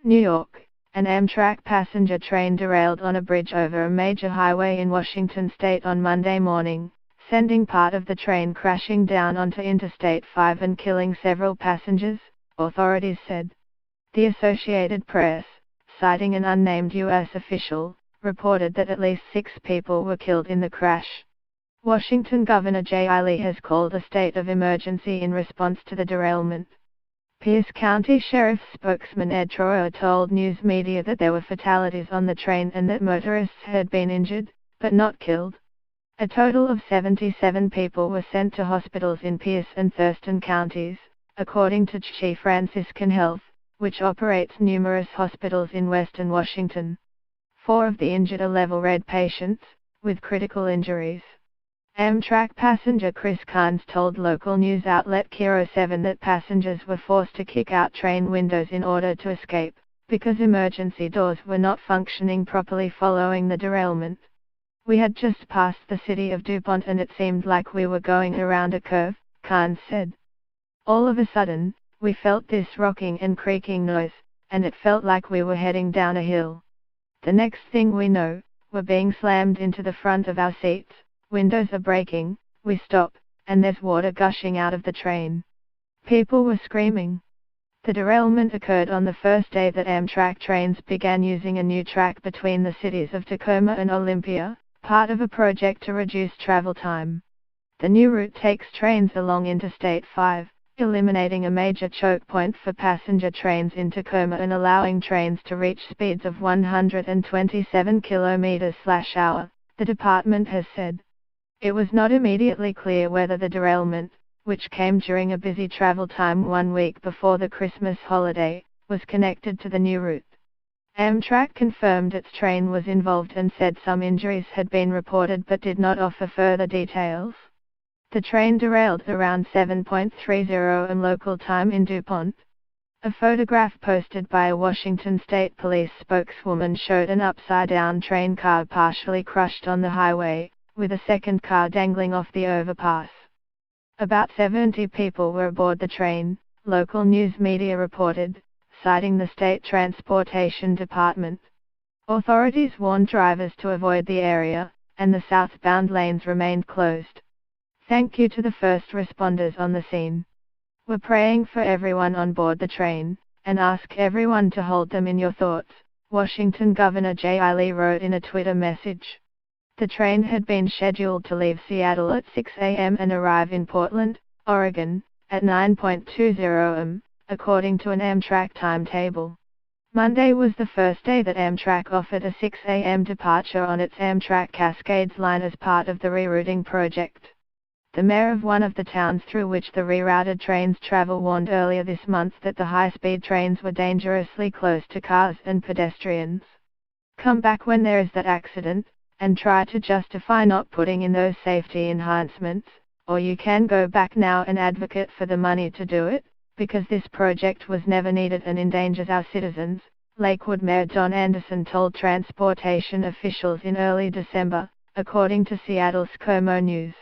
New York, an Amtrak passenger train derailed on a bridge over a major highway in Washington state on Monday morning, sending part of the train crashing down onto Interstate 5 and killing several passengers, authorities said. The Associated Press, citing an unnamed U.S. official, reported that at least 6 people were killed in the crash. Washington Governor Jay Lee has called a state of emergency in response to the derailment. Pierce County Sheriff spokesman Ed Troyer told news media that there were fatalities on the train and that motorists had been injured, but not killed. A total of 77 people were sent to hospitals in Pierce and Thurston counties, according to Chief Franciscan Health, which operates numerous hospitals in western Washington. 4 of the injured are level red patients, with critical injuries. Amtrak passenger Chris Kynes told local news outlet KIRO 7 that passengers were forced to kick out train windows in order to escape, because emergency doors were not functioning properly following the derailment. "We had just passed the city of DuPont and it seemed like we were going around a curve," Kynes said. "All of a sudden, we felt this rocking and creaking noise, and it felt like we were heading down a hill. The next thing we know, we're being slammed into the front of our seats. Windows are breaking, we stop, and there's water gushing out of the train. People were screaming." The derailment occurred on the first day that Amtrak trains began using a new track between the cities of Tacoma and Olympia, part of a project to reduce travel time. The new route takes trains along Interstate 5, eliminating a major choke point for passenger trains in Tacoma and allowing trains to reach speeds of 127 km/h, the department has said. It was not immediately clear whether the derailment, which came during a busy travel time 1 week before the Christmas holiday, was connected to the new route. Amtrak confirmed its train was involved and said some injuries had been reported but did not offer further details. The train derailed around 7:30 am local time in DuPont. A photograph posted by a Washington State Police spokeswoman showed an upside-down train car partially crushed on the highway, with a second car dangling off the overpass. About 70 people were aboard the train, local news media reported, citing the state transportation department. Authorities warned drivers to avoid the area, and the southbound lanes remained closed. "Thank you to the first responders on the scene. We're praying for everyone on board the train, and ask everyone to hold them in your thoughts," Washington Governor Jay Lee wrote in a Twitter message. The train had been scheduled to leave Seattle at 6 a.m. and arrive in Portland, Oregon, at 9:20 am, according to an Amtrak timetable. Monday was the first day that Amtrak offered a 6 a.m. departure on its Amtrak Cascades line as part of the rerouting project. The mayor of one of the towns through which the rerouted trains travel warned earlier this month that the high-speed trains were dangerously close to cars and pedestrians. "Come back when there is that accident, and try to justify not putting in those safety enhancements, or you can go back now and advocate for the money to do it, because this project was never needed and endangers our citizens," Lakewood Mayor Don Anderson told transportation officials in early December, according to Seattle's KOMO News.